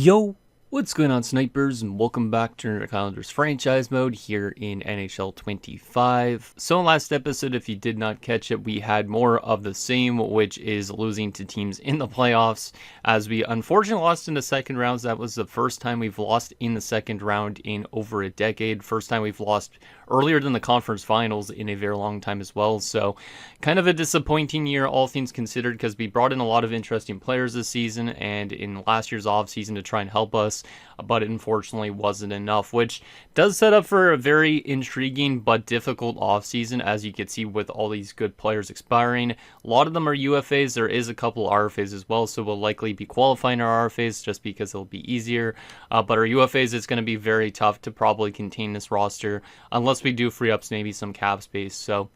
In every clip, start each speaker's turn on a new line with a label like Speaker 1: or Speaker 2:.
Speaker 1: Yo, what's going on, snipers, and welcome back to Nerd Calendar's franchise mode here in NHL 25. So in last episode, if you did not catch it, we had more of the same, which is losing to teams in the playoffs, as we unfortunately lost in the second rounds. That was the first time we've lost in the second round in over a decade. First time we've lost earlier than the conference finals in a very long time as well. So kind of a disappointing year, all things considered, because we brought in a lot of interesting players this season and in last year's offseason to try and help us, but it unfortunately wasn't enough, which does set up for a very intriguing but difficult offseason, as you can see with all these good players expiring. A lot of them are UFAs. There is a couple RFAs as well, so we'll likely be qualifying our RFAs just because it'll be easier. But our UFAs, it's going to be very tough to probably contain this roster unless we do free up maybe some cap space. So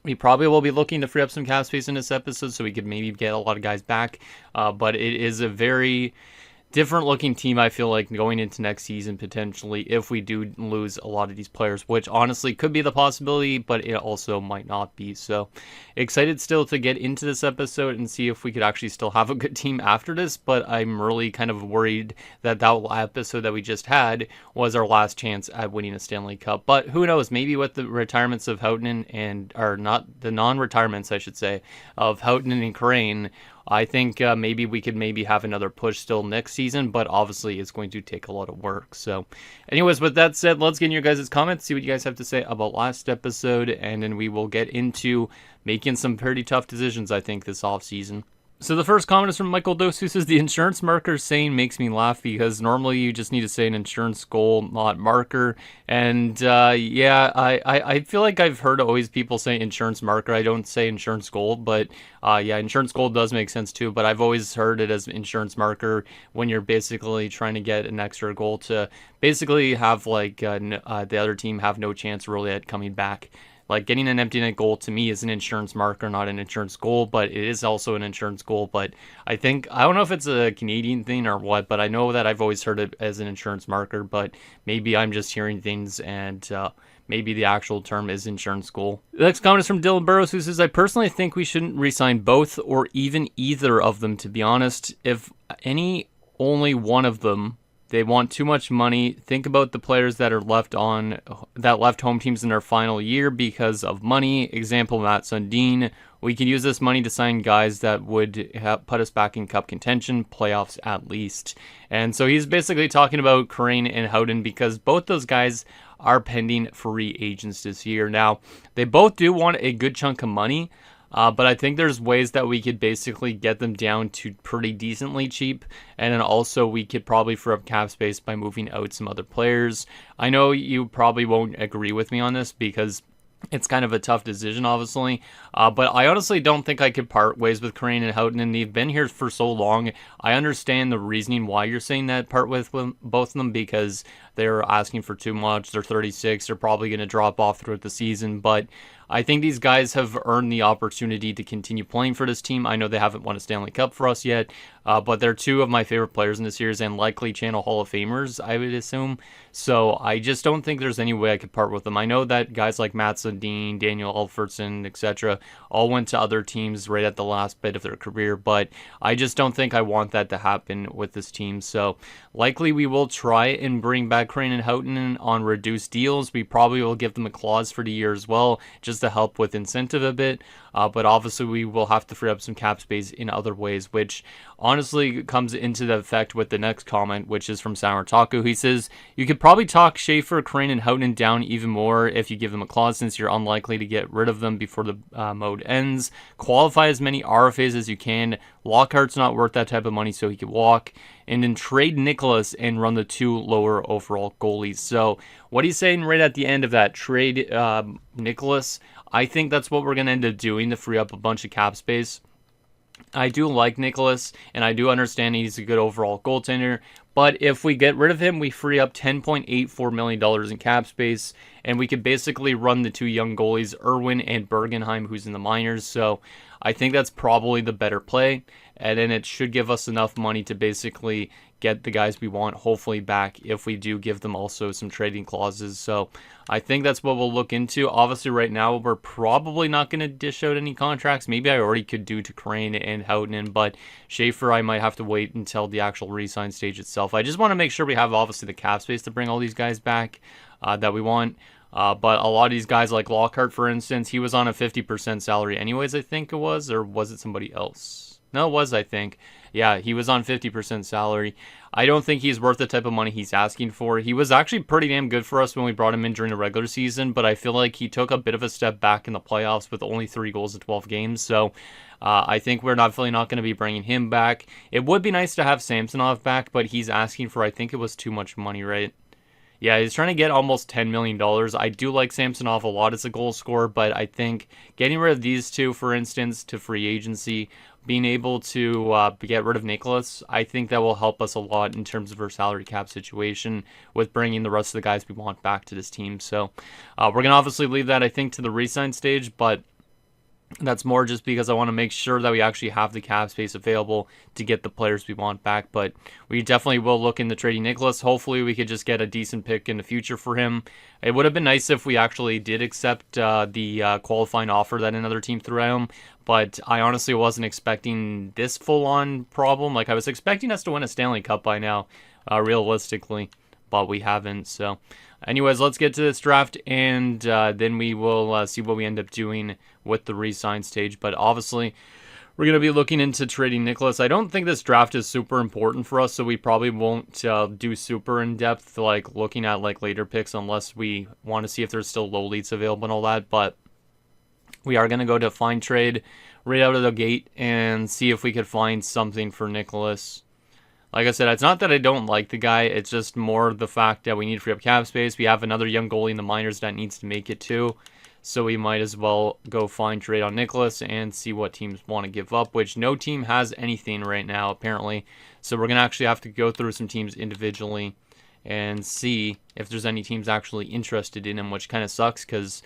Speaker 1: we probably will be looking to free up some cap space in this episode so we could maybe get a lot of guys back. But it is a very different looking team, I feel like, going into next season potentially, if we do lose a lot of these players, which honestly could be the possibility, but it also might not be. So excited still to get into this episode and see if we could actually still have a good team after this, but I'm really kind of worried that episode that we just had was our last chance at winning a Stanley Cup. But who knows, maybe with the retirements of Houghton or not, the non-retirements I should say, of Houghton and Crane, I think maybe we could have another push still next season, but obviously it's going to take a lot of work. So anyways, with that said, let's get in your guys' comments, see what you guys have to say about last episode, and then we will get into making some pretty tough decisions, I think, this offseason. So the first comment is from Michael Dos, who says, the insurance marker saying makes me laugh because normally you just need to say an insurance goal, not marker. And yeah, I feel like I've heard always people say insurance marker. I don't say insurance goal, but yeah, insurance goal does make sense too. But I've always heard it as insurance marker when you're basically trying to get an extra goal to basically have like the other team have no chance really at coming back. Like, getting an empty net goal to me is an insurance marker, not an insurance goal, but it is also an insurance goal. But I don't know if it's a Canadian thing or what, but I know that I've always heard it as an insurance marker, but maybe I'm just hearing things and maybe the actual term is insurance goal. The next comment is from Dylan Burrows, who says, I personally think we shouldn't re-sign both or even either of them, to be honest. If only one of them. They want too much money. Think about the players that left home teams in their final year because of money. Example, Matt Sundin. We can use this money to sign guys that would put us back in cup contention, playoffs at least. And so he's basically talking about Crane and Houghton because both those guys are pending free agents this year. Now, they both do want a good chunk of money. But I think there's ways that we could basically get them down to pretty decently cheap. And then also we could probably free up cap space by moving out some other players. I know you probably won't agree with me on this because it's kind of a tough decision, obviously. But I honestly don't think I could part ways with Crane and Houghton, and they've been here for so long. I understand the reasoning why you're saying that part with both of them, because they're asking for too much. They're 36. They're probably going to drop off throughout the season. But I think these guys have earned the opportunity to continue playing for this team. I know they haven't won a Stanley Cup for us yet, but they're two of my favorite players in this series and likely Channel Hall of Famers, I would assume. So I just don't think there's any way I could part with them. I know that guys like Matt Sundin, Daniel Alfredsson, etc. all went to other teams right at the last bit of their career, but I just don't think I want that to happen with this team. So likely we will try and bring back Crane and Houghton on reduced deals. We probably will give them a clause for the year as well, just to help with incentive a bit. But obviously we will have to free up some cap space in other ways, which honestly comes into the effect with the next comment, which is from Sour Taco. He says, you could probably talk Schaefer, Crane, and Houghton down even more if you give them a clause, since you're unlikely to get rid of them before the mode ends. Qualify as many RFAs as you can. Lockhart's not worth that type of money, so he could walk. And then trade Nicholas and run the two lower overall goalies. So what he's saying right at the end of that, trade Nicholas, I think that's what we're going to end up doing to free up a bunch of cap space. I do like Nicholas, and I do understand he's a good overall goaltender, But if we get rid of him, we free up $10.84 million in cap space, and we could basically run the two young goalies, Irwin and Bergenheim, who's in the minors. So I think that's probably the better play, and then it should give us enough money to basically get the guys we want, hopefully, back if we do give them also some trading clauses. So I think that's what we'll look into. Obviously, right now, we're probably not going to dish out any contracts. Maybe I already could do to Crane and Houghton, but Schaefer, I might have to wait until the actual re-sign stage itself. I just want to make sure we have, obviously, the cap space to bring all these guys back that we want. But a lot of these guys, like Lockhart, for instance, he was on a 50% salary anyways, I think it was, or was it somebody else? No, it was, I think. Yeah, he was on 50% salary. I don't think he's worth the type of money he's asking for. He was actually pretty damn good for us when we brought him in during the regular season, but I feel like he took a bit of a step back in the playoffs with only 3 goals in 12 games. So I think we're definitely not going to be bringing him back. It would be nice to have Samsonov back, but he's asking for, I think it was too much money, right? Yeah, he's trying to get almost $10 million. I do like Samsonov a lot as a goal scorer, but I think getting rid of these two, for instance, to free agency, being able to get rid of Nicholas, I think that will help us a lot in terms of our salary cap situation with bringing the rest of the guys we want back to this team. So we're going to obviously leave that, I think, to the re-sign stage, but that's more just because I want to make sure that we actually have the cap space available to get the players we want back. But we definitely will look into trading Nicholas. Hopefully we could just get a decent pick in the future for him. It would have been nice if we actually did accept the qualifying offer that another team threw at him. But I honestly wasn't expecting this full-on problem. Like, I was expecting us to win a Stanley Cup by now, realistically. But we haven't, so... Anyways, let's get to this draft, and then we will see what we end up doing with the re-sign stage. But obviously, we're going to be looking into trading Nicholas. I don't think this draft is super important for us, so we probably won't do super in-depth, like looking at like later picks, unless we want to see if there's still low leads available and all that. But we are going to go to find trade right out of the gate and see if we could find something for Nicholas. Like I said, it's not that I don't like the guy. It's just more the fact that we need to free up cap space. We have another young goalie in the minors that needs to make it too. So we might as well go find trade on Nicholas and see what teams want to give up, which no team has anything right now, apparently. So we're going to actually have to go through some teams individually and see if there's any teams actually interested in him, which kind of sucks because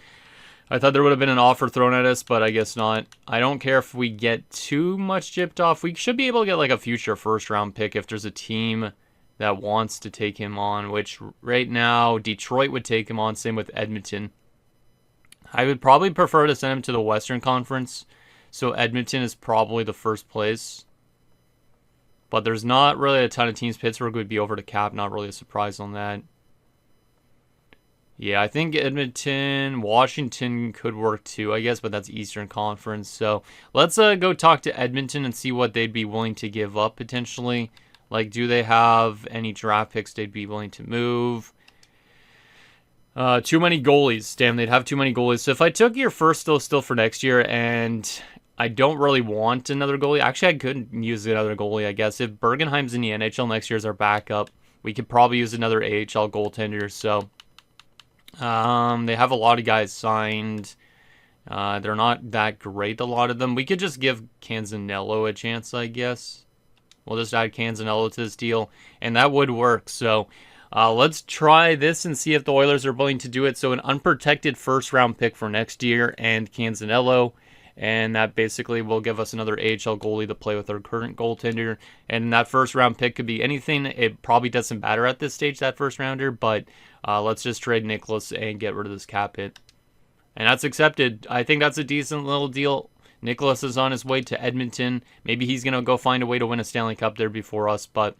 Speaker 1: I thought there would have been an offer thrown at us, but I guess not. I don't care if we get too much gypped off. We should be able to get like a future first-round pick if there's a team that wants to take him on, which right now Detroit would take him on, same with Edmonton. I would probably prefer to send him to the Western Conference, so Edmonton is probably the first place. But there's not really a ton of teams. Pittsburgh would be over the cap, not really a surprise on that. Yeah, I think Edmonton, Washington could work too, I guess, but that's Eastern Conference. So let's go talk to Edmonton and see what they'd be willing to give up potentially. Like, do they have any draft picks they'd be willing to move? Too many goalies. Damn, they'd have too many goalies. So if I took your first still for next year and I don't really want another goalie. Actually, I could use another goalie, I guess. If Bergenheim's in the NHL next year as our backup, we could probably use another AHL goaltender. So they have a lot of guys signed. They're not that great, a lot of them. We could just give Canzanello a chance, I guess. We'll just add Canzanello to this deal, and that would work. So let's try this and see if the Oilers are willing to do it. So an unprotected first-round pick for next year and Canzanello, and that basically will give us another AHL goalie to play with our current goaltender. And that first-round pick could be anything. It probably doesn't matter at this stage, that first-rounder, but let's just trade Nicholas and get rid of this cap hit. And that's accepted. I think that's a decent little deal. Nicholas is on his way to Edmonton. Maybe he's going to go find a way to win a Stanley Cup there before us. But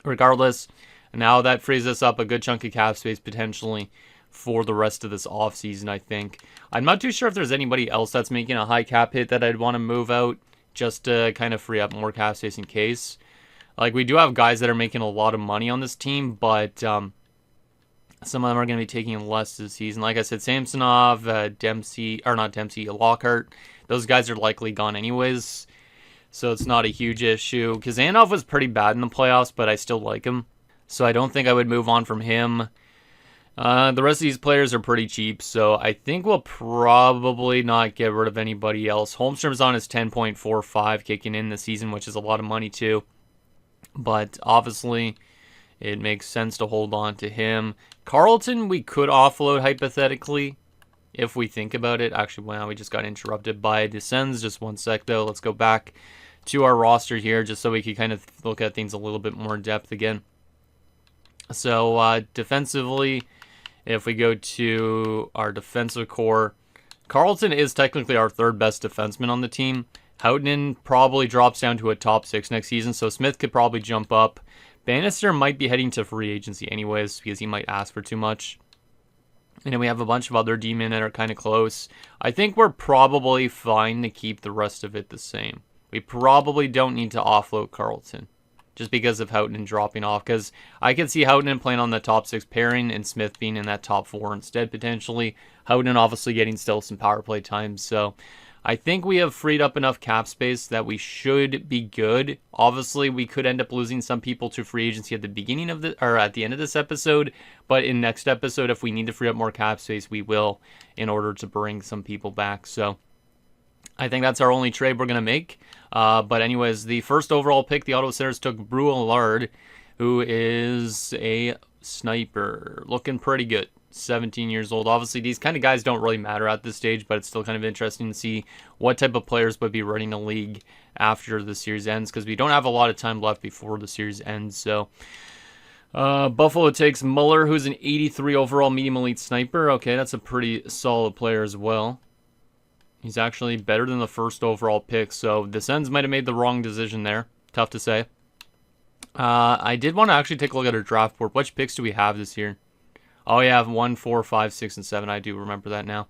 Speaker 1: regardless, now that frees us up a good chunk of cap space potentially for the rest of this offseason, I think. I'm not too sure if there's anybody else that's making a high cap hit that I'd want to move out just to kind of free up more cap space in case. Like, we do have guys that are making a lot of money on this team, but some of them are going to be taking less this season. Like I said, Samsonov, Lockhart, those guys are likely gone anyways, so it's not a huge issue. Kazanov was pretty bad in the playoffs, but I still like him, so I don't think I would move on from him. The rest of these players are pretty cheap, so I think we'll probably not get rid of anybody else. Holmstrom's on his 10.45 kicking in this season, which is a lot of money too, but obviously it makes sense to hold on to him. Carlton, we could offload hypothetically if we think about it. Actually, wow, we just got interrupted by Descends. Just one sec, though. Let's go back to our roster here just so we can kind of look at things a little bit more in depth again. So, defensively, if we go to our defensive core, Carlton is technically our third best defenseman on the team. Houghton probably drops down to a top 6 next season, so Smith could probably jump up. Bannister might be heading to free agency anyways because he might ask for too much. And then we have a bunch of other D-men that are kind of close. I think we're probably fine to keep the rest of it the same. We probably don't need to offload Carlton just because of Houghton dropping off, because I can see Houghton playing on the top 6 pairing and Smith being in that top 4 instead potentially. Houghton obviously getting still some power play time, so I think we have freed up enough cap space that we should be good. Obviously, we could end up losing some people to free agency at the beginning of the, or at the end of this episode, but in next episode, if we need to free up more cap space, we will in order to bring some people back. So I think that's our only trade we're going to make. But anyways, the first overall pick, the Ottawa Senators took Brulard, who is a sniper. Looking pretty good. 17 years old. Obviously, these kind of guys don't really matter at this stage, but it's still kind of interesting to see what type of players would be running the league after the series ends, because we don't have a lot of time left before the series ends. So Buffalo takes Muller, who's an 83 overall medium elite sniper. Okay, that's a pretty solid player as well. He's actually better than the first overall pick, so the Sens might have made the wrong decision there. Tough to say. I did want to actually take a look at our draft board. Which picks do we have this year? Oh, yeah, 1, 4, 5, 6, and 7. I do remember that now.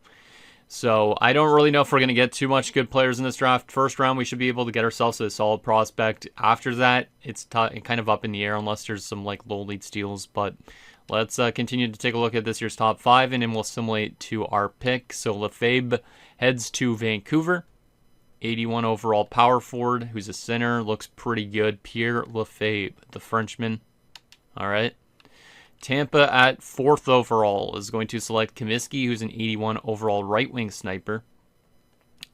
Speaker 1: So I don't really know if we're going to get too much good players in this draft. First round, we should be able to get ourselves a solid prospect. After that, it's kind of up in the air unless there's some like low lead steals. But let's continue to take a look at this year's top 5, and then we'll assimilate to our pick. So Lefebvre heads to Vancouver. 81 overall power forward, who's a center. Looks pretty good. Pierre Lefebvre, the Frenchman. All right. Tampa at 4th overall is going to select Comiskey, who's an 81 overall right-wing sniper.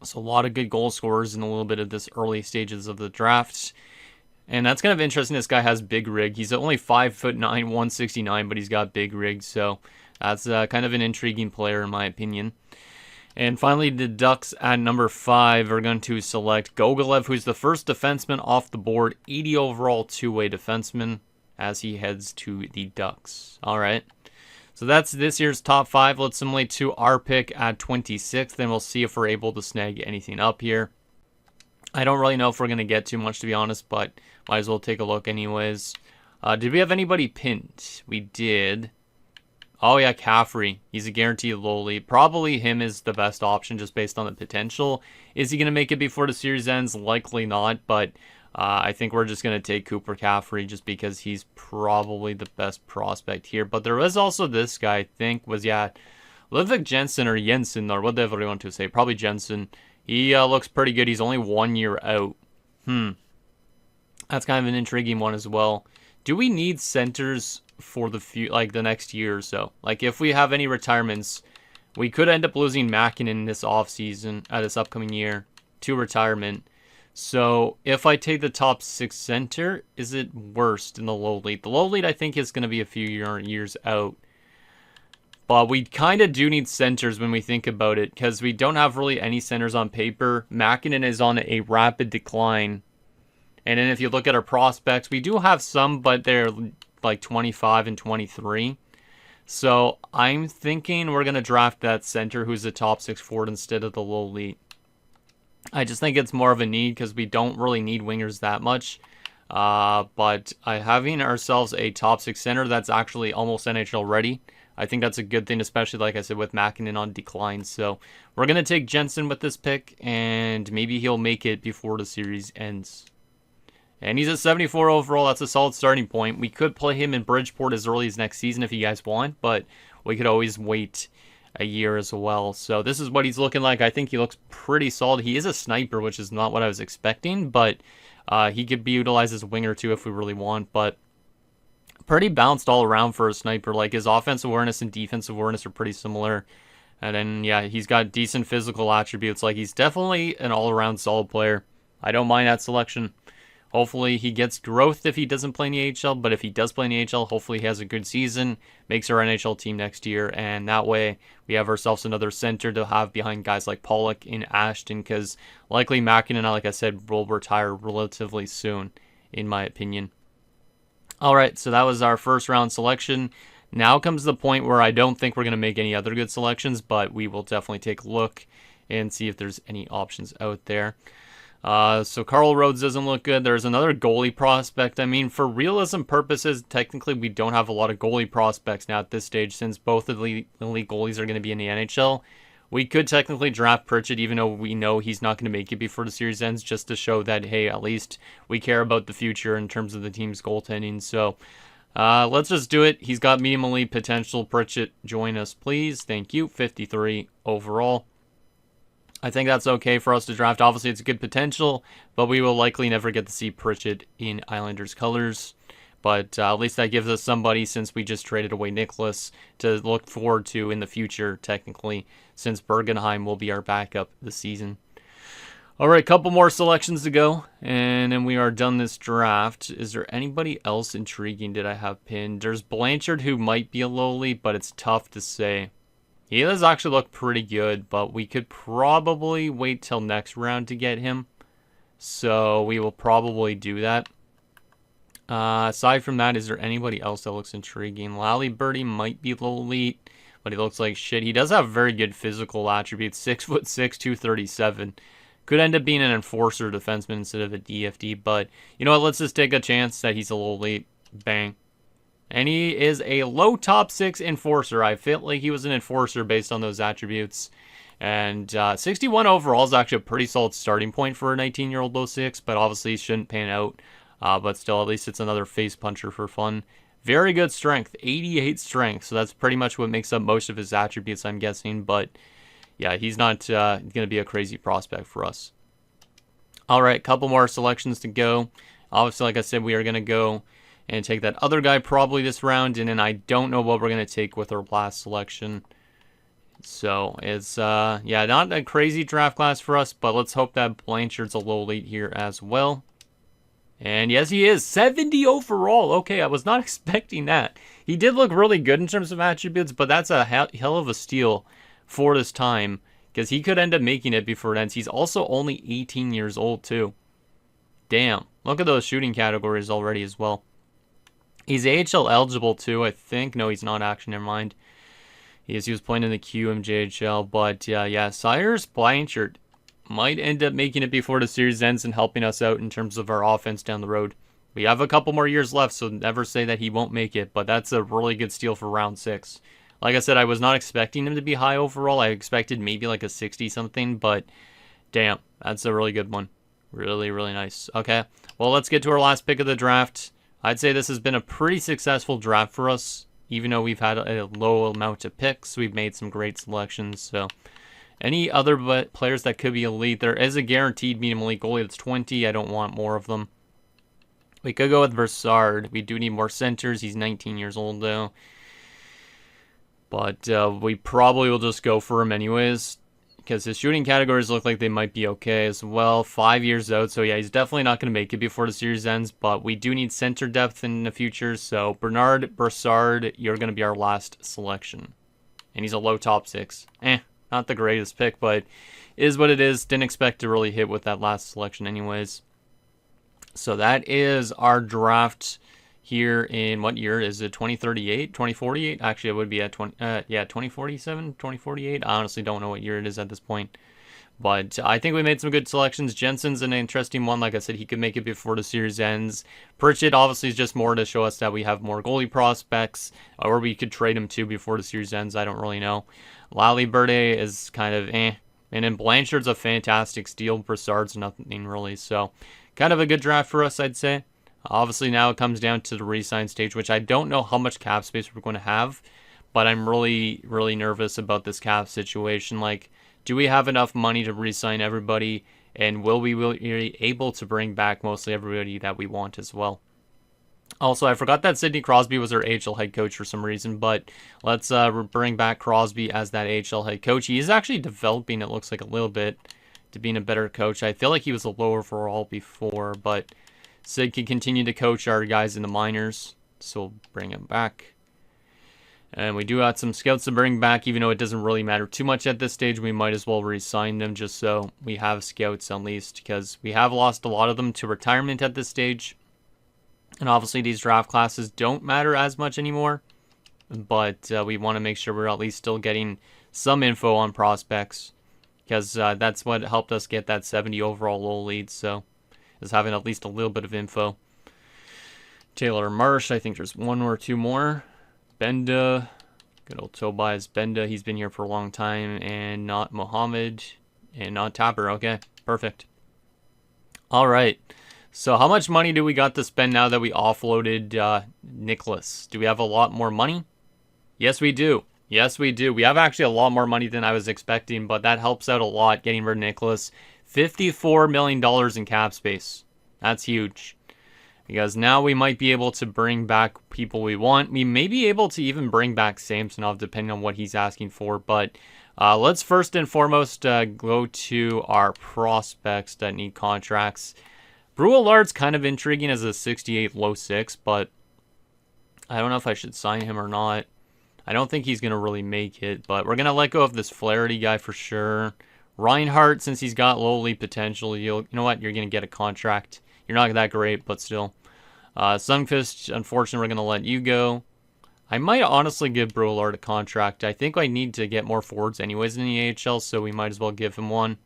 Speaker 1: So a lot of good goal scorers in a little bit of this early stages of the draft. And that's kind of interesting. This guy has big rig. He's only 5'9", 169, but he's got big rig. So that's kind of an intriguing player in my opinion. And finally, the Ducks at number 5 are going to select Gogolev, who's the first defenseman off the board, 80 overall two-way defenseman, as he heads to the Ducks. All right. So that's this year's top 5. Let's simulate to our pick at 26. Then we'll see if we're able to snag anything up here. I don't really know if we're going to get too much, to be honest, but might as well take a look anyways. Did we have anybody pinned? We did. Oh, yeah, Caffrey. He's a guaranteed low lead. Probably him is the best option just based on the potential. Is he going to make it before the series ends? Likely not, but I think we're just going to take Cooper Caffrey just because he's probably the best prospect here. But there was also this guy, I think, was, yeah, Ludvig Jensen or Jensen or whatever you want to say. Probably Jensen. He looks pretty good. He's only 1 year out. That's kind of an intriguing one as well. Do we need centers for the next year or so? Like, if we have any retirements, we could end up losing Mäkinen this offseason, this upcoming year, to retirement. So, if I take the top 6 center, is it worse than the low lead? The low lead, I think, is going to be a few years out. But we kind of do need centers when we think about it, because we don't have really any centers on paper. Mäkinen is on a rapid decline. And then if you look at our prospects, we do have some, but they're like 25 and 23. So I'm thinking we're going to draft that center who's a top 6 forward instead of the low lead. I just think it's more of a need because we don't really need wingers that much. But having ourselves a top 6 center that's actually almost NHL ready, I think that's a good thing, especially, like I said, with Mäkinen on decline. So we're going to take Jensen with this pick, and maybe he'll make it before the series ends. And he's at 74 overall. That's a solid starting point. We could play him in Bridgeport as early as next season if you guys want, but we could always wait a year as well. So this is what he's looking like. I think he looks pretty solid. He is a sniper, which is not what I was expecting, but he could be utilized as a winger too if we really want. But pretty balanced all around for a sniper. Like, his offensive awareness and defensive awareness are pretty similar. And then, yeah, he's got decent physical attributes. Like, he's definitely an all-around solid player. I don't mind that selection. Hopefully he gets growth if he doesn't play in the AHL, but if he does play in the AHL, hopefully he has a good season, makes our NHL team next year, and that way we have ourselves another center to have behind guys like Pollock and Ashton, because likely Mackinnon, like I said, will retire relatively soon, in my opinion. All right, so that was our first round selection. Now comes the point where I don't think we're going to make any other good selections, but we will definitely take a look and see if there's any options out there. So Carl Rhodes doesn't look good. There's another goalie prospect. I mean, for realism purposes, technically we don't have a lot of goalie prospects now at this stage, since both of the elite goalies are going to be in the NHL. We could technically draft Pritchett, even though we know he's not going to make it before the series ends, just to show that, hey, at least we care about the future in terms of the team's goaltending. So let's just do it. He's got medium elite potential. Pritchett, join us, please. Thank you. 53 overall. I think that's okay for us to draft. Obviously, it's a good potential, but we will likely never get to see Pritchett in Islanders colors. But at least that gives us somebody, since we just traded away Nicholas, to look forward to in the future, technically, since Bergenheim will be our backup this season. All right, couple more selections to go, and then we are done this draft. Is there anybody else intriguing did I have pinned? There's Blanchard, who might be a lowly, but it's tough to say. He does actually look pretty good, but we could probably wait till next round to get him. So we will probably do that. Aside from that, is there anybody else that looks intriguing? Lally Birdie might be low elite, but he looks like shit. He does have very good physical attributes. 6'6", 237. Could end up being an enforcer defenseman instead of a DFD, but you know what? Let's just take a chance that he's a low elite. Bang. And he is a low top 6 enforcer. I feel like he was an enforcer based on those attributes. And 61 overall is actually a pretty solid starting point for a 19-year-old low 6, but obviously shouldn't pan out. But still, at least it's another face puncher for fun. Very good strength, 88 strength. So that's pretty much what makes up most of his attributes, I'm guessing. But yeah, he's not going to be a crazy prospect for us. All right, couple more selections to go. Obviously, like I said, we are going to go and take that other guy probably this round, and then I don't know what we're going to take with our last selection. So it's, yeah, not a crazy draft class for us, but let's hope that Blanchard's a low elite here as well. And yes, he is. 70 overall. Okay, I was not expecting that. He did look really good in terms of attributes, but that's a hell of a steal for this time, because he could end up making it before it ends. He's also only 18 years old, too. Damn. Look at those shooting categories already as well. He's AHL eligible too, I think. No, he's not, actually. Never mind. He was playing in the QMJHL. But yeah, Cyrus Blanchard might end up making it before the series ends and helping us out in terms of our offense down the road. We have a couple more years left, so never say that he won't make it. But that's a really good steal for round 6. Like I said, I was not expecting him to be high overall. I expected maybe like a 60-something, but damn, that's a really good one. Really, really nice. Okay, well, let's get to our last pick of the draft. I'd say this has been a pretty successful draft for us. Even though we've had a low amount of picks, we've made some great selections. So, any other players that could be elite? There is a guaranteed medium elite goalie that's 20. I don't want more of them. We could go with Versard. We do need more centers. He's 19 years old, though. But we probably will just go for him anyways, because his shooting categories look like they might be okay as well. 5 years out, so yeah, he's definitely not going to make it before the series ends, but we do need center depth in the future, so Bernard Brassard, you're going to be our last selection. And he's a low top 6. Not the greatest pick, but is what it is. Didn't expect to really hit with that last selection anyways. So that is our draft here in, what year is it? 2038, 2048? Actually, it would be at 2047, 2048. I honestly don't know what year it is at this point. But I think we made some good selections. Jensen's an interesting one. Like I said, he could make it before the series ends. Pritchett obviously is just more to show us that we have more goalie prospects, or we could trade him too before the series ends. I don't really know. Lally Birde is kind of And then Blanchard's a fantastic steal. Brassard's nothing really. So kind of a good draft for us, I'd say. Obviously, now it comes down to the resign stage, which I don't know how much cap space we're going to have, but I'm really, really nervous about this cap situation. Like, do we have enough money to re-sign everybody, and will we be able to bring back mostly everybody that we want as well? Also, I forgot that Sidney Crosby was our AHL head coach for some reason, but let's bring back Crosby as that AHL head coach. He is actually developing, it looks like, a little bit to being a better coach. I feel like he was a lower overall before, but Sid can continue to coach our guys in the minors, so we'll bring him back. And we do have some scouts to bring back, even though it doesn't really matter too much at this stage. We might as well re-sign them just so we have scouts at least, because we have lost a lot of them to retirement at this stage. And obviously these draft classes don't matter as much anymore, but we want to make sure we're at least still getting some info on prospects, because that's what helped us get that 70 overall low lead, so is having at least a little bit of info. Taylor Marsh, I think there's one or two more. Benda, good old Tobias Benda, he's been here for a long time, and not Mohammed, and not Tapper. Okay, perfect. All right, so how much money do we got to spend now that we offloaded Nicholas? Do we have a lot more money? Yes, we do. Yes, we do. We have actually a lot more money than I was expecting, but that helps out a lot getting rid of Nicholas. $54 million in cap space. That's huge. Because now we might be able to bring back people we want. We may be able to even bring back Samsonov depending on what he's asking for. But let's first and foremost go to our prospects that need contracts. Bruillard's kind of intriguing as a 68 low 6, but I don't know if I should sign him or not. I don't think he's going to really make it, but we're going to let go of this Flaherty guy for sure. Reinhardt, since he's got low lead potential, you know what? You're going to get a contract. You're not that great, but still. Sunquist, unfortunately, we're going to let you go. I might honestly give Bruillard a contract. I think I need to get more forwards anyways in the AHL, so we might as well give him one.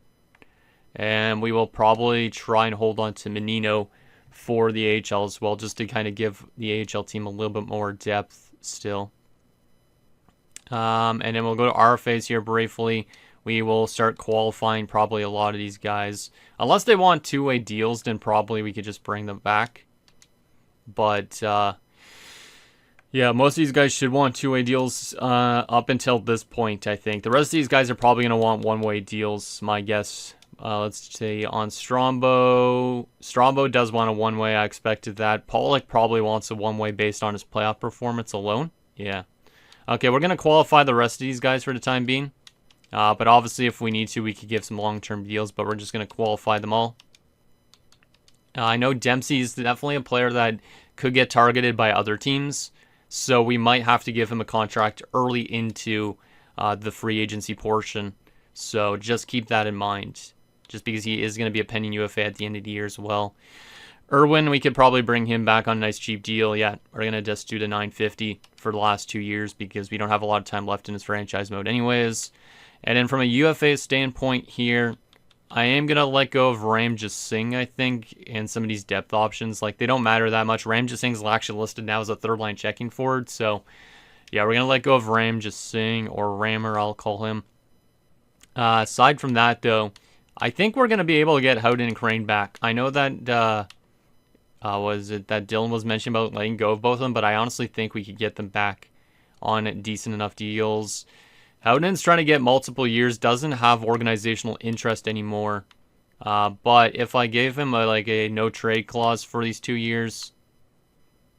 Speaker 1: And we will probably try and hold on to Menino for the AHL as well, just to kind of give the AHL team a little bit more depth still. And then we'll go to RFAs here briefly. We will start qualifying probably a lot of these guys. Unless they want two-way deals, then probably we could just bring them back. But, yeah, most of these guys should want two-way deals up until this point, I think. The rest of these guys are probably going to want one-way deals, my guess. Let's say on Strombo. Strombo does want a one-way. I expected that. Pollock probably wants a one-way based on his playoff performance alone. Yeah. Okay, we're going to qualify the rest of these guys for the time being. But obviously, if we need to, we could give some long-term deals, but we're just going to qualify them all. I know Dempsey is definitely a player that could get targeted by other teams, so we might have to give him a contract early into the free agency portion. So just keep that in mind, just because he is going to be a pending UFA at the end of the year as well. Irwin, we could probably bring him back on a nice cheap deal. Yeah, we're going to just do the $950 for the last 2 years because we don't have a lot of time left in his franchise mode anyways. And then from a UFA standpoint here, I am going to let go of Ramjit Singh, I think, and some of these depth options. Like, they don't matter that much. Ramjit Singh's actually listed now as a third-line checking forward. So, yeah, we're going to let go of Ramjit Singh, or Rammer, I'll call him. Aside from that, though, I think we're going to be able to get Howden and Crane back. I know that, was it that Dylan was mentioning about letting go of both of them, but I honestly think we could get them back on decent enough deals. Howden's trying to get multiple years, doesn't have organizational interest anymore. But if I gave him a no trade clause for these 2 years,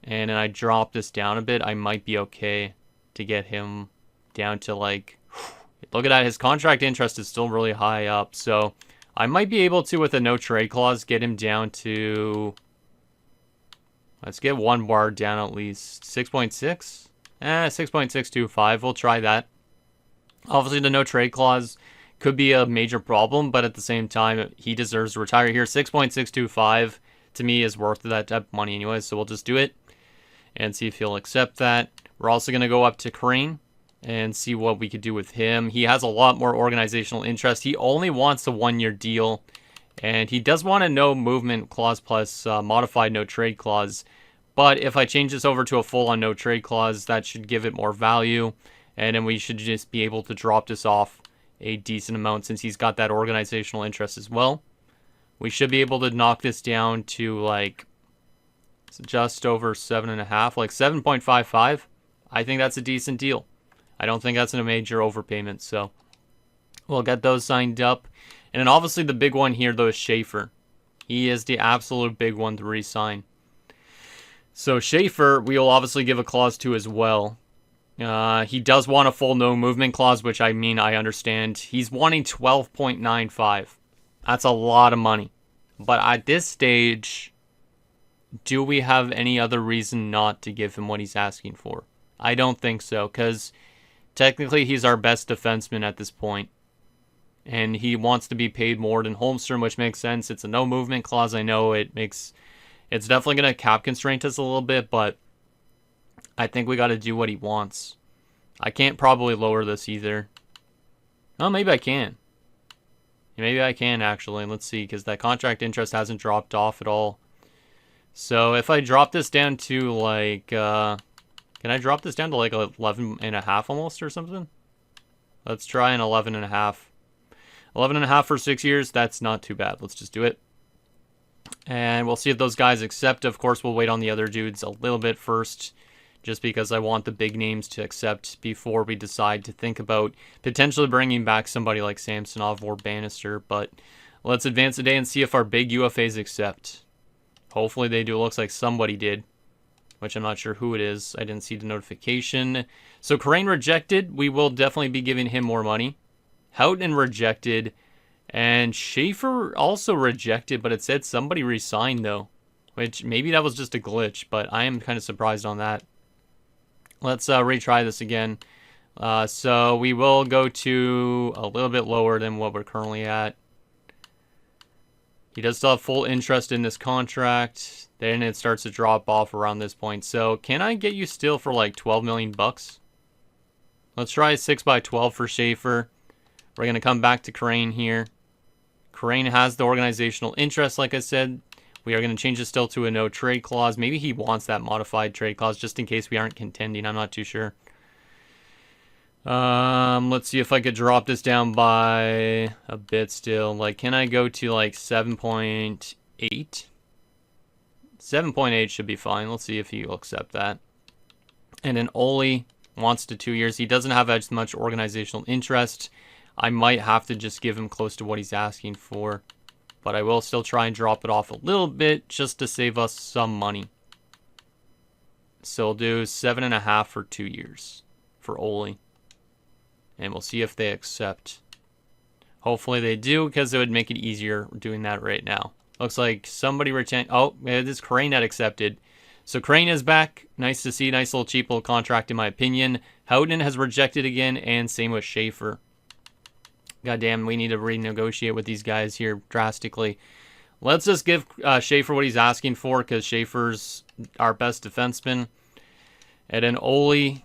Speaker 1: and then I drop this down a bit, I might be okay to get him down to look at that, his contract interest is still really high up. So I might be able to, with a no trade clause, get him down to, let's get one bar down at least, 6.6? 6.625, we'll try that. Obviously, the no trade clause could be a major problem, but at the same time, he deserves to retire here. 6.625 to me is worth that type of money anyway, so we'll just do it and see if he'll accept that. We're also going to go up to Crane and see what we could do with him. He has a lot more organizational interest. He only wants a 1-year deal, and he does want a no movement clause plus modified no trade clause. But if I change this over to a full-on no trade clause, that should give it more value. And then we should just be able to drop this off a decent amount since he's got that organizational interest as well. We should be able to knock this down to just over 7.5, like 7.55. I think that's a decent deal. I don't think that's a major overpayment, so we'll get those signed up. And then obviously the big one here, though, is Schaefer. He is the absolute big one to re-sign. So Schaefer, we will obviously give a clause to as well. He does want a full no movement clause, which I understand. He's wanting 12.95. That's a lot of money. But at this stage, do we have any other reason not to give him what he's asking for? I don't think so, because technically he's our best defenseman at this point. And he wants to be paid more than Holmstrom, which makes sense. It's a no movement clause. I know it's definitely going to cap constraint us a little bit, but I think we got to do what he wants. I can't probably lower this either. Oh, maybe I can. Maybe I can, actually. Let's see, because that contract interest hasn't dropped off at all. So if I drop this down to like, can I drop this down to like 11.5 almost or something? Let's try an 11.5. 11.5 for 6 years. That's not too bad. Let's just do it. And we'll see if those guys accept. Of course, we'll wait on the other dudes a little bit first, just because I want the big names to accept before we decide to think about potentially bringing back somebody like Samsonov or Bannister. But let's advance the day and see if our big UFAs accept. Hopefully they do. It looks like somebody did, which I'm not sure who it is. I didn't see the notification. So Crane rejected. We will definitely be giving him more money. Houghton rejected. And Schaefer also rejected, but it said somebody resigned though, which maybe that was just a glitch, but I am kind of surprised on that. Let's retry this again. So we will go to a little bit lower than what we're currently at. He does still have full interest in this contract. Then it starts to drop off around this point. So can I get you still for like 12 million bucks? Let's try 6x12 for Schaefer. We're going to come back to Crane here. Crane has the organizational interest, like I said. We are going to change this still to a no trade clause. Maybe he wants that modified trade clause just in case we aren't contending. I'm not too sure. Let's see if I could drop this down by a bit still. Like, can I go to like 7.8? 7.8 should be fine. Let's see if he'll accept that. And then Oli wants to 2 years. He doesn't have as much organizational interest. I might have to just give him close to what he's asking for. But I will still try and drop it off a little bit just to save us some money. So we'll do 7.5 for 2 years for Oli. And we'll see if they accept. Hopefully they do, because it would make it easier doing that right now. Looks like somebody returned. Oh, it is Crane that accepted. So Crane is back. Nice to see. Nice little cheap little contract in my opinion. Houghton has rejected again, and same with Schaefer. Goddamn, we need to renegotiate with these guys here drastically. Let's just give Schaefer what he's asking for, because Schaefer's our best defenseman. And then Oli,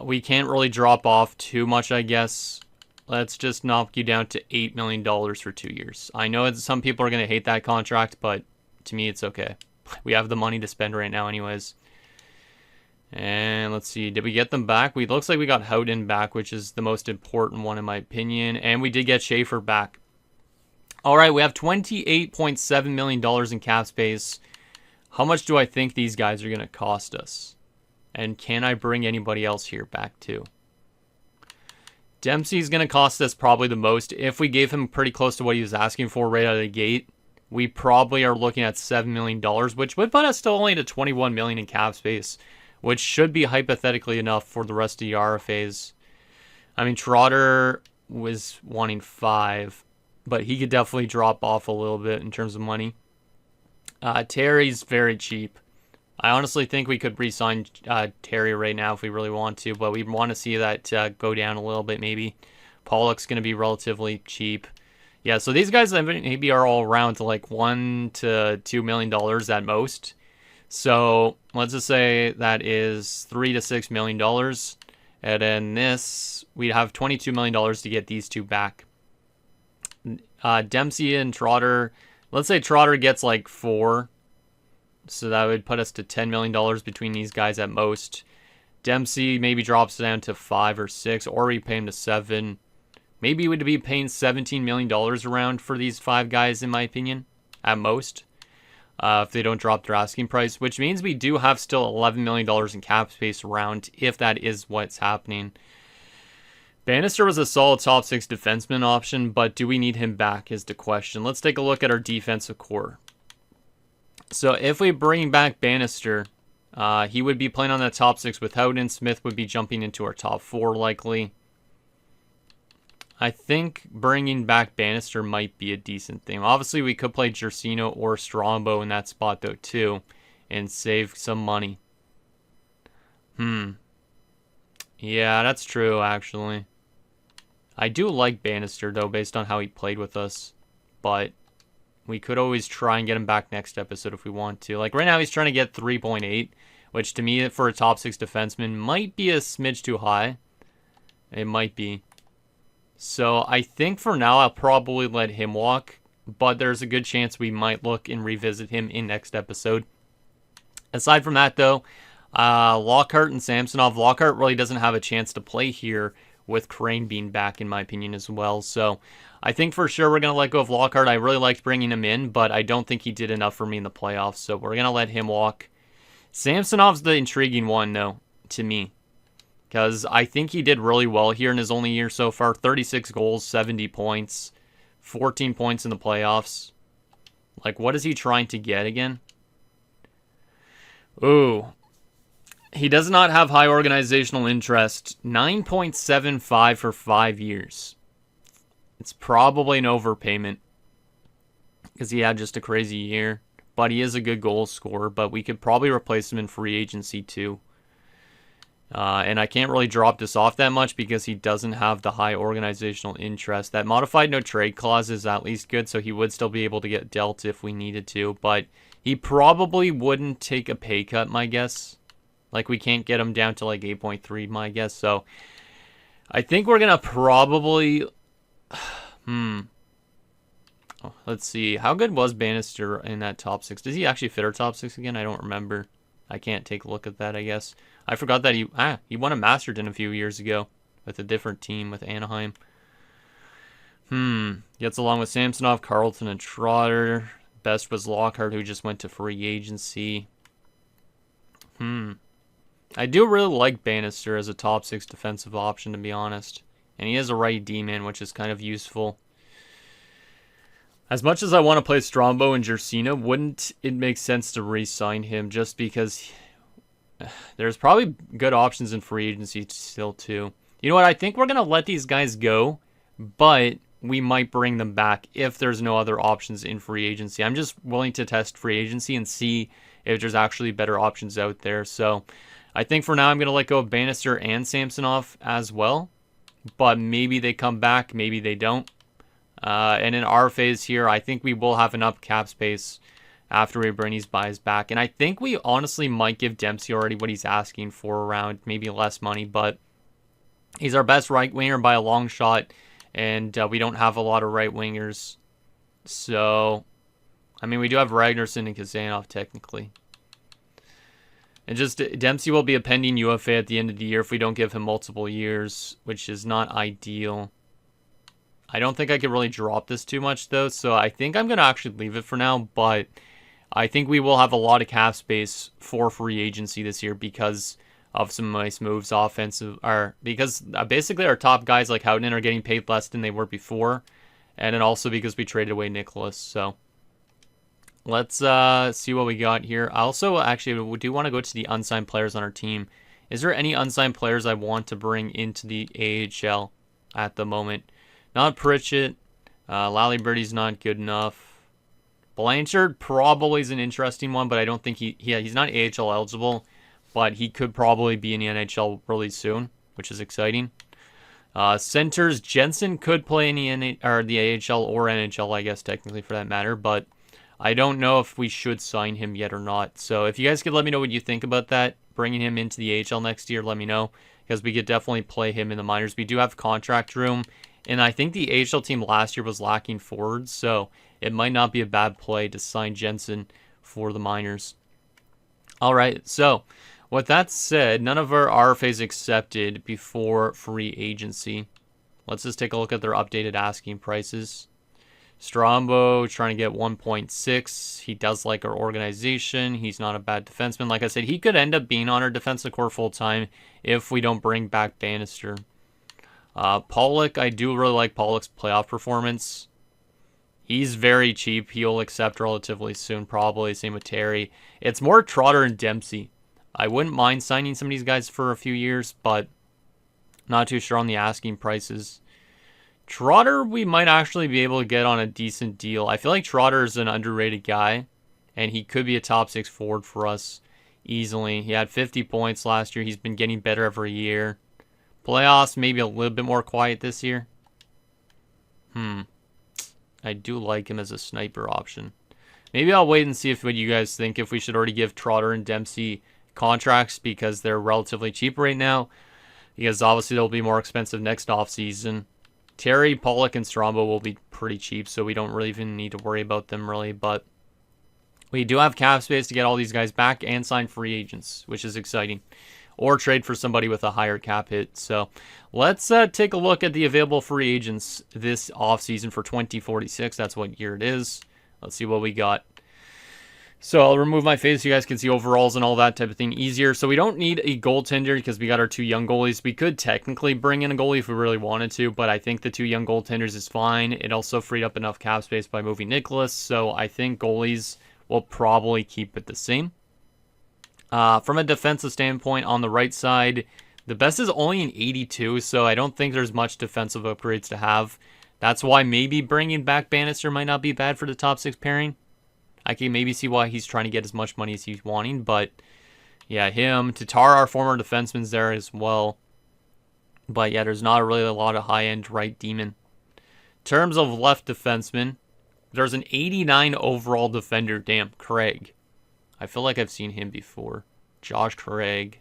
Speaker 1: we can't really drop off too much, I guess. Let's just knock you down to $8 million for 2 years. I know some people are going to hate that contract, but to me, it's okay. We have the money to spend right now anyways. And let's see, did we get them back? Looks like we got Houghton back, which is the most important one in my opinion. And we did get Schaefer back. All right, we have $28.7 million in cap space. How much do I think these guys are going to cost us? And can I bring anybody else here back too? Dempsey's going to cost us probably the most. If we gave him pretty close to what he was asking for right out of the gate, we probably are looking at $7 million, which would put us still only to $21 million in cap space, which should be hypothetically enough for the rest of the RFAs. I mean, Trotter was wanting 5, but he could definitely drop off a little bit in terms of money. Terry's very cheap. I honestly think we could re-sign Terry right now if we really want to, but we want to see that go down a little bit maybe. Pollock's going to be relatively cheap. Yeah, so these guys maybe are all around to like $1 to $2 million at most. So let's just say that is $3 to $6 million. And then this, we'd have $22 million to get these two back. Dempsey and Trotter, let's say Trotter gets like 4. So that would put us to $10 million between these guys at most. Dempsey maybe drops down to 5 or 6, or we pay him to 7. Maybe we'd be paying $17 million around for these 5 guys, in my opinion, at most. If they don't drop their asking price, which means we do have still $11 million in cap space around, if that is what's happening. Bannister was a solid top 6 defenseman option, but do we need him back is the question. Let's take a look at our defensive core. So if we bring back Bannister, he would be playing on that top 6 with Houghton. Smith would be jumping into our top 4 likely. I think bringing back Bannister might be a decent thing. Obviously, we could play Gersino or Strombo in that spot though too. and save some money. Yeah, that's true, actually. I do like Bannister, though, based on how he played with us. But we could always try and get him back next episode if we want to. Like, right now he's trying to get 3.8, which to me, for a top 6 defenseman, might be a smidge too high. It might be. So I think for now, I'll probably let him walk. But there's a good chance we might look and revisit him in next episode. Aside from that, though, Lockhart and Samsonov. Lockhart really doesn't have a chance to play here with Crane being back, in my opinion, as well. So I think for sure we're going to let go of Lockhart. I really liked bringing him in, but I don't think he did enough for me in the playoffs. So we're going to let him walk. Samsonov's the intriguing one, though, to me. Because I think he did really well here in his only year so far. 36 goals, 70 points, 14 points in the playoffs. Like, what is he trying to get again? Ooh. He does not have high organizational interest. 9.75 for 5 years. It's probably an overpayment. Because he had just a crazy year. But he is a good goal scorer. But we could probably replace him in free agency too. And I can't really drop this off that much because he doesn't have the high organizational interest. That modified no trade clause is at least good, so he would still be able to get dealt if we needed to. But he probably wouldn't take a pay cut, my guess. Like, we can't get him down to like 8.3, my guess. So I think we're going to probably... Let's see. How good was Bannister in that top 6? Does he actually fit our top 6 again? I don't remember. I can't take a look at that, I guess. I forgot that he won a Masterton a few years ago with a different team, with Anaheim. Gets along with Samsonov, Carlton, and Trotter. Best was Lockhart, who just went to free agency. I do really like Bannister as a top 6 defensive option, to be honest. And he is a right D-man, which is kind of useful. As much as I want to play Strombo and Jersina, wouldn't it make sense to re-sign him just because there's probably good options in free agency still too. You know what? I think we're going to let these guys go, but we might bring them back if there's no other options in free agency. I'm just willing to test free agency and see if there's actually better options out there. So I think for now I'm going to let go of Bannister and Samsonov as well, but maybe they come back, maybe they don't. And in our phase here, I think we will have enough cap space after we bring these buys back. And I think we honestly might give Dempsey already what he's asking for, around maybe less money. But he's our best right winger by a long shot. And we don't have a lot of right wingers. So, I mean, we do have Ragnarsson and Kazanov technically. And just Dempsey will be a pending UFA at the end of the year if we don't give him multiple years, which is not ideal. I don't think I could really drop this too much, though, so I think I'm going to actually leave it for now, but I think we will have a lot of cap space for free agency this year because of some nice moves because basically our top guys like Houghton are getting paid less than they were before, and then also because we traded away Nicholas, so let's see what we got here. I also actually do want to go to the unsigned players on our team. Is there any unsigned players I want to bring into the AHL at the moment? Not Pritchett. Lalibirdy's not good enough. Blanchard probably is an interesting one, but I don't think he's not AHL eligible, but he could probably be in the NHL really soon, which is exciting. Centers, Jensen could play in the AHL or NHL, I guess, technically for that matter, but I don't know if we should sign him yet or not. So if you guys could let me know what you think about that, bringing him into the AHL next year, let me know, because we could definitely play him in the minors. We do have contract room. And I think the AHL team last year was lacking forwards, so it might not be a bad play to sign Jensen for the minors. All right, so with that said, none of our RFAs accepted before free agency. Let's just take a look at their updated asking prices. Strombo trying to get 1.6. He does like our organization. He's not a bad defenseman. Like I said, he could end up being on our defensive core full-time if we don't bring back Bannister. Pollock, I do really like Pollock's playoff performance. He's very cheap. He'll accept relatively soon, probably. Same with Terry. It's more Trotter and Dempsey. I wouldn't mind signing some of these guys for a few years, but not too sure on the asking prices. Trotter, we might actually be able to get on a decent deal. I feel like Trotter is an underrated guy, and he could be a top 6 forward for us easily. He had 50 points last year. He's been getting better every year. Playoffs, maybe a little bit more quiet this year. I do like him as a sniper option. Maybe I'll wait and see what you guys think, if we should already give Trotter and Dempsey contracts because they're relatively cheap right now. Because obviously they'll be more expensive next offseason. Terry, Pollock, and Strombo will be pretty cheap, so we don't really even need to worry about them really. But we do have cap space to get all these guys back and sign free agents, which is exciting. Or trade for somebody with a higher cap hit. So let's take a look at the available free agents this offseason for 2046. That's what year it is. Let's see what we got. So I'll remove my face so you guys can see overalls and all that type of thing easier. So we don't need a goaltender because we got our 2 young goalies. We could technically bring in a goalie if we really wanted to, but I think the 2 young goaltenders is fine. It also freed up enough cap space by moving Nicholas. So I think goalies will probably keep it the same. From a defensive standpoint, on the right side, the best is only an 82, so I don't think there's much defensive upgrades to have. That's why maybe bringing back Bannister might not be bad for the top 6 pairing. I can maybe see why he's trying to get as much money as he's wanting, but yeah, him. Tatar, our former defenseman's there as well. But yeah, there's not really a lot of high-end right demon. In terms of left defenseman, there's an 89 overall defender. Damn, Craig. I feel like I've seen him before. Josh Craig.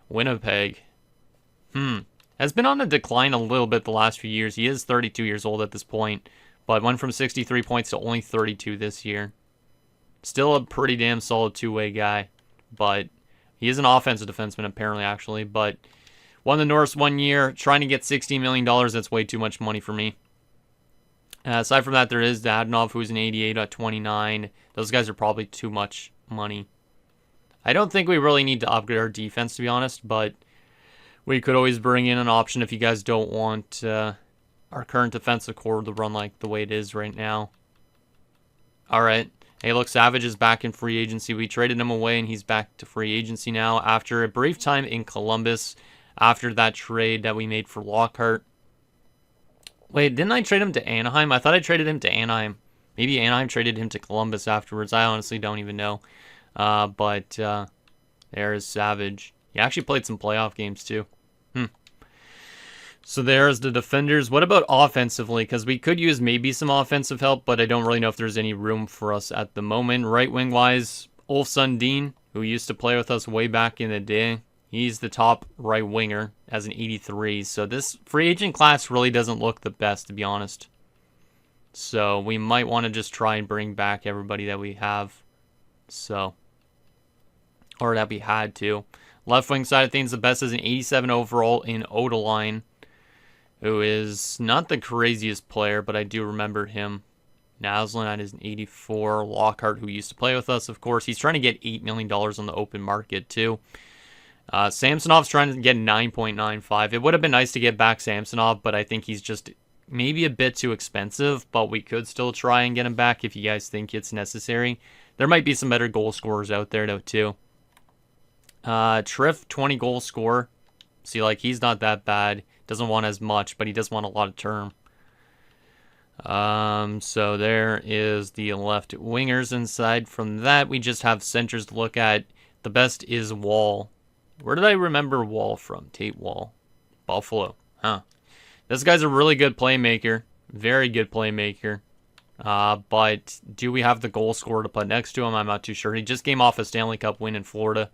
Speaker 1: Winnipeg. Has been on the decline a little bit the last few years. He is 32 years old at this point, but went from 63 points to only 32 this year. Still a pretty damn solid two-way guy, but he is an offensive defenseman apparently, actually. But won the Norris 1 year, trying to get $16 million. That's way too much money for me. Aside from that, there is Dadonov, who's an 88 at 29. Those guys are probably too much money. I don't think we really need to upgrade our defense, to be honest, but we could always bring in an option if you guys don't want our current defensive core to run like the way it is right now. All right. Hey, look, Savage is back in free agency. We traded him away, and he's back to free agency now after a brief time in Columbus after that trade that we made for Lockhart. Wait, didn't I trade him to Anaheim? I thought I traded him to Anaheim. Maybe Anaheim traded him to Columbus afterwards. I honestly don't even know. But there's Savage. He actually played some playoff games, too. So there's the defenders. What about offensively? Because we could use maybe some offensive help, but I don't really know if there's any room for us at the moment. Right wing-wise, Ulf Sundin, who used to play with us way back in the day. He's the top right winger as an 83. So this free agent class really doesn't look the best, to be honest. So we might want to just try and bring back everybody that we have. So, or that we had to. Left wing side of things, the best is an 87 overall in Odeline, who is not the craziest player, but I do remember him. Naslin is an 84. Lockhart, who used to play with us, of course. He's trying to get $8 million on the open market, too. Samsonov's trying to get 9.95. It would have been nice to get back Samsonov, but I think he's just maybe a bit too expensive, but we could still try and get him back if you guys think it's necessary. There might be some better goal scorers out there, though, too. Triff, 20 goal scorer. See, like, he's not that bad. Doesn't want as much, but he does want a lot of term. So there is the left wingers inside. From that, we just have centers to look at. The best is Wall. Where did I remember Wall from? Tate Wall. Buffalo. Huh. This guy's a really good playmaker. Very good playmaker. But do we have the goal scorer to put next to him? I'm not too sure. He just came off a Stanley Cup win in Florida.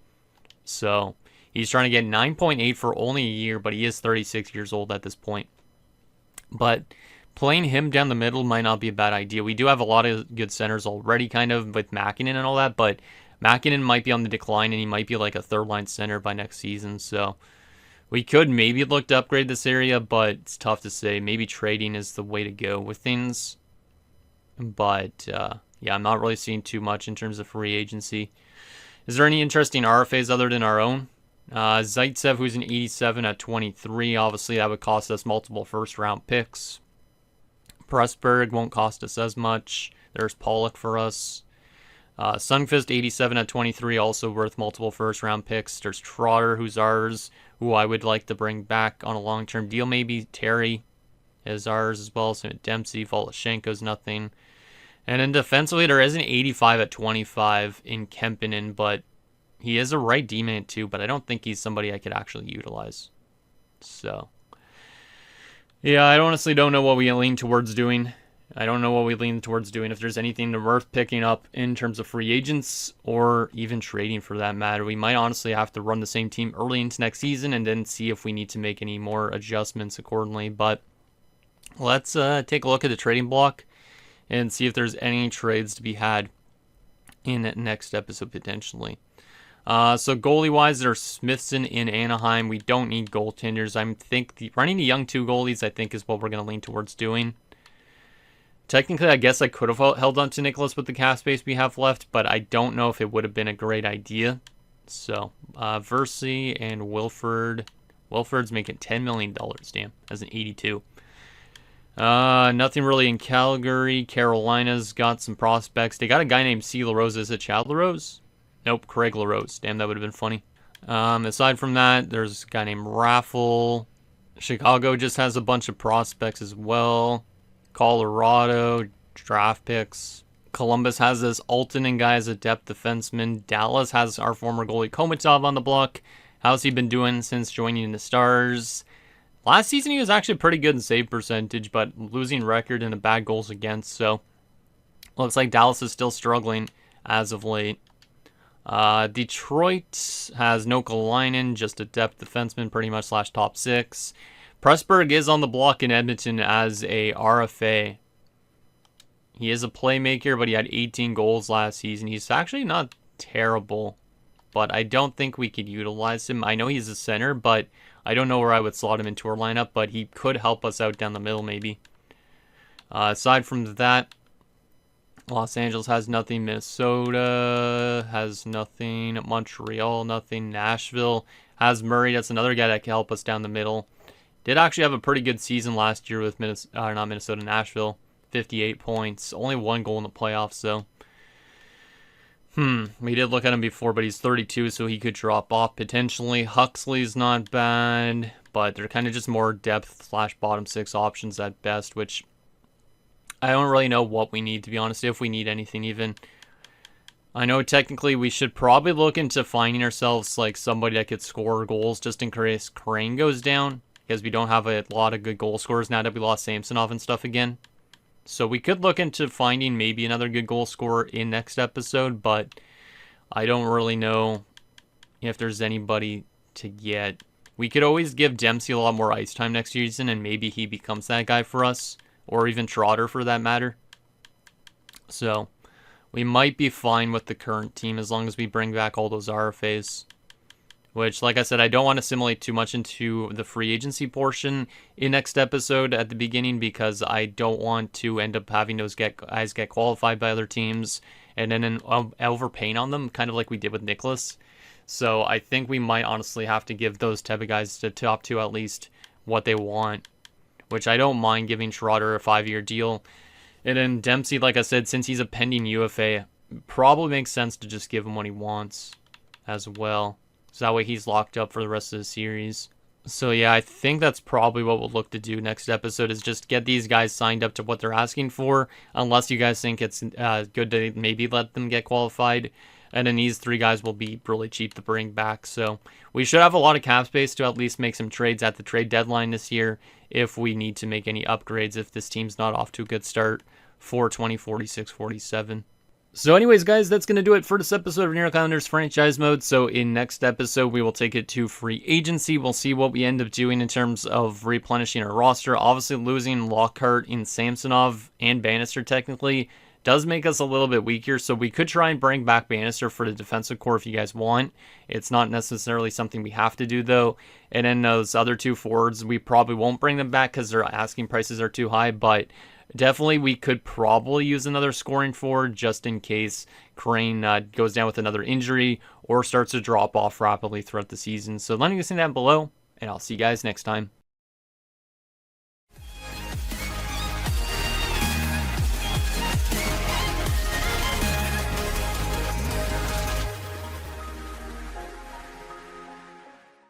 Speaker 1: So he's trying to get 9.8 for only a year, but he is 36 years old at this point. But playing him down the middle might not be a bad idea. We do have a lot of good centers already, kind of, with Mäkinen and all that, but Mäkinen might be on the decline, and he might be like a third-line center by next season. So we could maybe look to upgrade this area, but it's tough to say. Maybe trading is the way to go with things. But, yeah, I'm not really seeing too much in terms of free agency. Is there any interesting RFAs other than our own? Zaitsev, who's an 87 at 23. Obviously, that would cost us multiple first-round picks. Pressberg won't cost us as much. There's Pollock for us. Sundqvist, 87 at 23, also worth multiple first-round picks. There's Trotter, who's ours, who I would like to bring back on a long-term deal. Maybe Terry is ours as well. So Dempsey, Voloshenko's nothing. And then defensively, there is an 85 at 25 in Kempinen, but he is a right D-man too, but I don't think he's somebody I could actually utilize. So, yeah, I honestly don't know what we lean towards doing. If there's anything worth picking up in terms of free agents or even trading for that matter. We might honestly have to run the same team early into next season and then see if we need to make any more adjustments accordingly. But let's take a look at the trading block and see if there's any trades to be had in that next episode potentially. So goalie-wise, there's Smithson in Anaheim. We don't need goaltenders. I think running the young 2 goalies, I think, is what we're going to lean towards doing. Technically, I guess I could have held on to Nicholas with the cap space we have left, but I don't know if it would have been a great idea. So, Versey and Wilford. Wilford's making $10 million, damn, as an 82. Nothing really in Calgary. Carolina's got some prospects. They got a guy named C. LaRose. Is it Chad LaRose? Nope, Craig LaRose. Damn, that would have been funny. Aside from that, there's a guy named Raffle. Chicago just has a bunch of prospects as well. Colorado, draft picks. Columbus has this Altonen guy as a depth defenseman. Dallas has our former goalie Komatov on the block. How's he been doing since joining the Stars? Last season he was actually pretty good in save percentage, but losing record and a bad goals against, so looks like Dallas is still struggling as of late. Detroit has Nokalainen, just a depth defenseman pretty much / top 6. Pressburg is on the block in Edmonton as a RFA. He is a playmaker, but he had 18 goals last season. He's actually not terrible, but I don't think we could utilize him. I know he's a center, but I don't know where I would slot him into our lineup, but he could help us out down the middle maybe. Aside from that, Los Angeles has nothing. Minnesota has nothing. Montreal, nothing. Nashville has Murray. That's another guy that can help us down the middle. Did actually have a pretty good season last year with Nashville. 58 points. Only 1 goal in the playoffs, so. We did look at him before, but he's 32, so he could drop off potentially. Huxley's not bad, but they're kind of just more depth / bottom 6 options at best, which I don't really know what we need, to be honest, if we need anything even. I know technically we should probably look into finding ourselves like somebody that could score goals just in case Crane goes down, because we don't have a lot of good goal scorers now that we lost Samsonov and stuff again. So we could look into finding maybe another good goal scorer in next episode, but I don't really know if there's anybody to get. We could always give Dempsey a lot more ice time next season, and maybe he becomes that guy for us, or even Trotter for that matter. So we might be fine with the current team as long as we bring back all those RFAs. Which, like I said, I don't want to simulate too much into the free agency portion in next episode at the beginning, because I don't want to end up having those guys get qualified by other teams and then overpaying on them, kind of like we did with Nicholas. So I think we might honestly have to give those type of guys, the top 2 at least, what they want. Which I don't mind giving Schroeder a 5-year deal. And then Dempsey, like I said, since he's a pending UFA, probably makes sense to just give him what he wants as well. So that way he's locked up for the rest of the series. So yeah, I think that's probably what we'll look to do next episode, is just get these guys signed up to what they're asking for, unless you guys think it's good to maybe let them get qualified. And then these 3 guys will be really cheap to bring back. So we should have a lot of cap space to at least make some trades at the trade deadline this year if we need to make any upgrades, if this team's not off to a good start for 2046-47. So anyways, guys, that's going to do it for this episode of New York Islanders Franchise Mode. So in next episode, we will take it to free agency. We'll see what we end up doing in terms of replenishing our roster. Obviously, losing Lockhart and Samsonov and Bannister technically does make us a little bit weaker. So we could try and bring back Bannister for the defensive core if you guys want. It's not necessarily something we have to do, though. And then those other 2 forwards, we probably won't bring them back because their asking prices are too high, but definitely we could probably use another scoring forward just in case Crane goes down with another injury or starts to drop off rapidly throughout the season. So let me know down below, and I'll see you guys next time.